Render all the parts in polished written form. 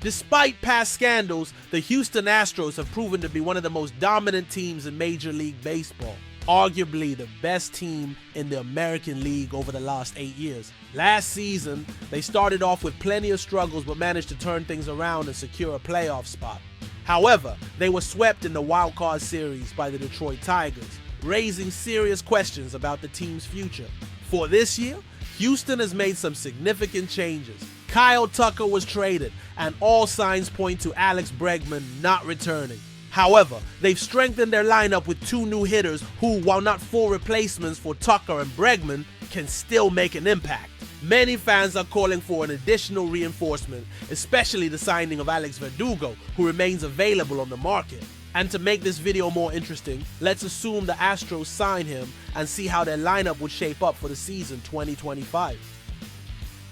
Despite past scandals, the Houston Astros have proven to be one of the most dominant teams in Major League Baseball, arguably the best team in the American League over the last 8 years. Last season, they started off with plenty of struggles but managed to turn things around and secure a playoff spot. However, they were swept in the Wild Card Series by the Detroit Tigers, raising serious questions about the team's future. For this year, Houston has made some significant changes. Kyle Tucker was traded, and all signs point to Alex Bregman not returning. However, they've strengthened their lineup with 2 new hitters who, while not full replacements for Tucker and Bregman, can still make an impact. Many fans are calling for an additional reinforcement, especially the signing of Alex Verdugo, who remains available on the market. And to make this video more interesting, let's assume the Astros sign him and see how their lineup would shape up for the season 2025.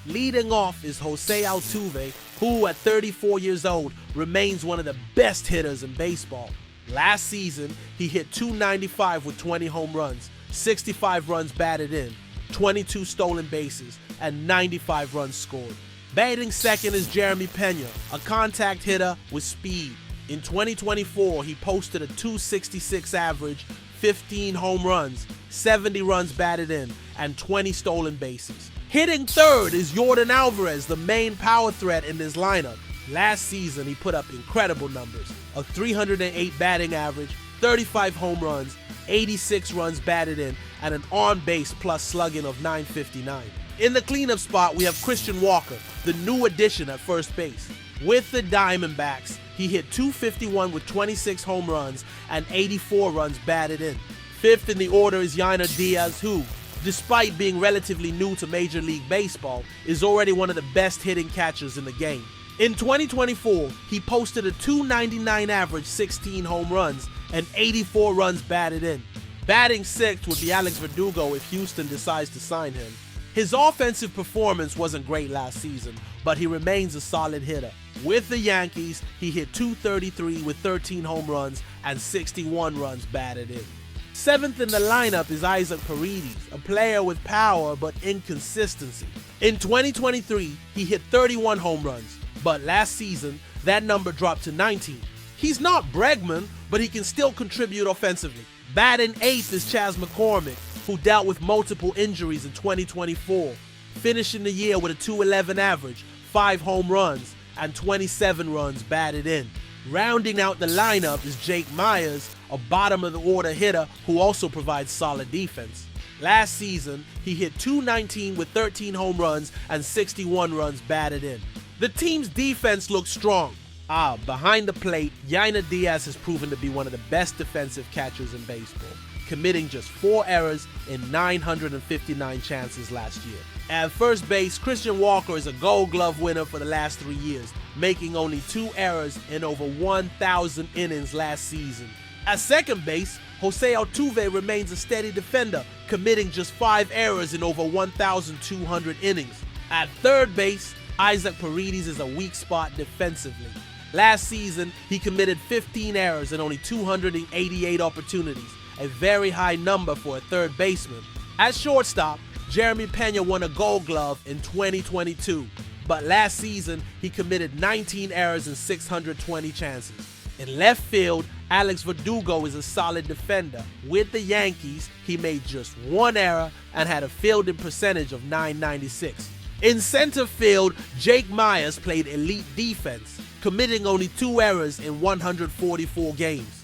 Leading off is José Altuve, who at 34 years old remains one of the best hitters in baseball. Last season, he hit .295 with 20 home runs, 65 runs batted in, 22 stolen bases, and 95 runs scored. Batting second is Jeremy Peña, a contact hitter with speed. In 2024, he posted a .266 average, 15 home runs, 70 runs batted in, and 20 stolen bases. Hitting third is Yordan Alvarez, the main power threat in this lineup. Last season, he put up incredible numbers, a 308 batting average, 35 home runs, 86 runs batted in, and an on-base plus slugging of .959. In the cleanup spot, we have Christian Walker, the new addition at first base. With the Diamondbacks, he hit .251 with 26 home runs and 84 runs batted in. Fifth in the order is Yainer Diaz, who, despite being relatively new to Major League Baseball, is already one of the best hitting catchers in the game. In 2024, he posted a .299 average, 16 home runs, and 84 runs batted in. Batting sixth would be Alex Verdugo if Houston decides to sign him. His offensive performance wasn't great last season, but he remains a solid hitter. With the Yankees, he hit .233 with 13 home runs and 61 runs batted in. Seventh in the lineup is Isaac Paredes, a player with power but inconsistency. In 2023, he hit 31 home runs, but last season, that number dropped to 19. He's not Bregman, but he can still contribute offensively. Batting eighth is McCormick, who dealt with multiple injuries in 2024, finishing the year with a .211 average, 5 home runs, and 27 runs batted in. Rounding out the lineup is Jake Meyers, a bottom-of-the-order hitter who also provides solid defense. Last season, he hit .219 with 13 home runs and 61 runs batted in. The team's defense looks strong. Behind the plate, Yainer Diaz has proven to be one of the best defensive catchers in baseball, committing just 4 errors in 959 chances last year. At first base, Christian Walker is a Gold Glove winner for the last 3 years, making only 2 errors in over 1,000 innings last season. At second base, José Altuve remains a steady defender, committing just 5 errors in over 1,200 innings. At third base, Isaac Paredes is a weak spot defensively. Last season, he committed 15 errors in only 288 opportunities, a very high number for a third baseman. At shortstop, Jeremy Peña won a Gold Glove in 2022, but last season he committed 19 errors in 620 chances. In left field, Alex Verdugo is a solid defender. With the Yankees, he made just 1 error and had a fielding percentage of .996. In center field, Jake Meyers played elite defense, committing only 2 errors in 144 games.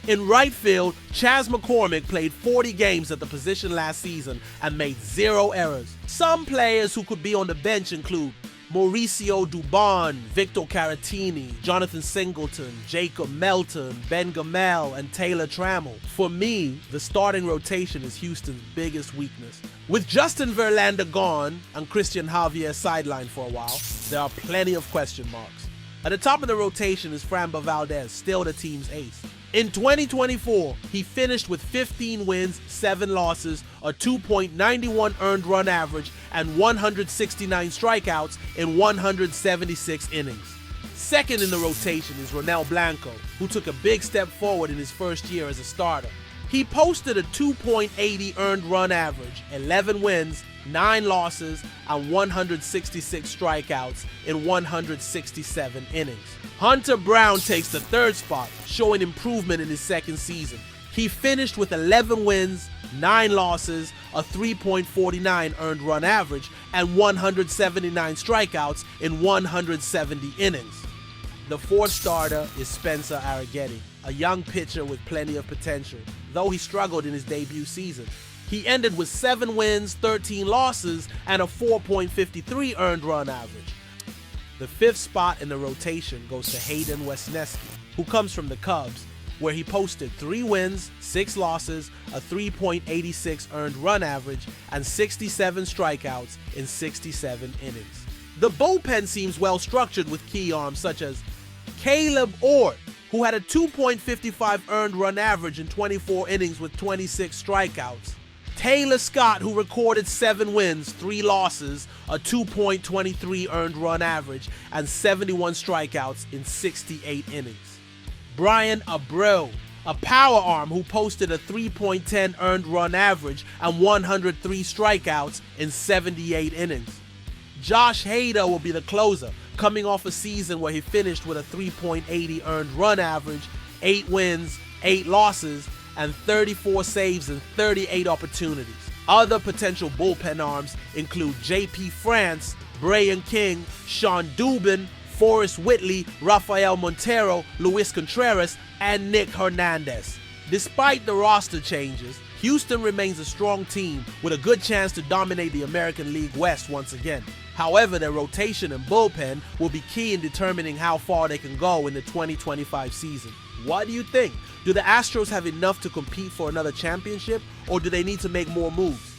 In right field, McCormick played 40 games at the position last season and made 0 errors. Some players who could be on the bench include Mauricio Dubon, Victor Caratini, Jonathan Singleton, Jacob Melton, Ben Gamel, and Taylor Trammell. For me, the starting rotation is Houston's biggest weakness. With Justin Verlander gone and Christian Javier sidelined for a while, there are plenty of question marks. At the top of the rotation is Framber Valdez, still the team's ace. In 2024, he finished with 15 wins, 7 losses, a 2.91 earned run average, and 169 strikeouts in 176 innings. Second in the rotation is Ronel Blanco, who took a big step forward in his first year as a starter. He posted a 2.80 earned run average, 11 wins, 9 losses, and 166 strikeouts in 167 innings. Hunter Brown takes the third spot, showing improvement in his second season. He finished with 11 wins, 9 losses, a 3.49 earned run average, and 179 strikeouts in 170 innings. The fourth starter is Spencer Arrighetti, a young pitcher with plenty of potential, though he struggled in his debut season. He ended with 7 wins, 13 losses, and a 4.53 earned run average. The fifth spot in the rotation goes to Hayden Wesneski, who comes from the Cubs, where he posted 3 wins, 6 losses, a 3.86 earned run average, and 67 strikeouts in 67 innings. The bullpen seems well structured with key arms such as Caleb Ort, who had a 2.55 earned run average in 24 innings with 26 strikeouts. Taylor Scott, who recorded 7 wins, 3 losses, a 2.23 earned run average, and 71 strikeouts in 68 innings. Bryan Abreu, a power arm who posted a 3.10 earned run average and 103 strikeouts in 78 innings. Josh Hader will be the closer, coming off a season where he finished with a 3.80 earned run average, 8 wins, 8 losses, and 34 saves in 38 opportunities. Other potential bullpen arms include J.P. France, Bryan King, Sean Dubin, Forrest Whitley, Rafael Montero, Luis Contreras, and Nick Hernandez. Despite the roster changes, Houston remains a strong team with a good chance to dominate the American League West once again. However, their rotation and bullpen will be key in determining how far they can go in the 2025 season. What do you think? Do the Astros have enough to compete for another championship, or do they need to make more moves?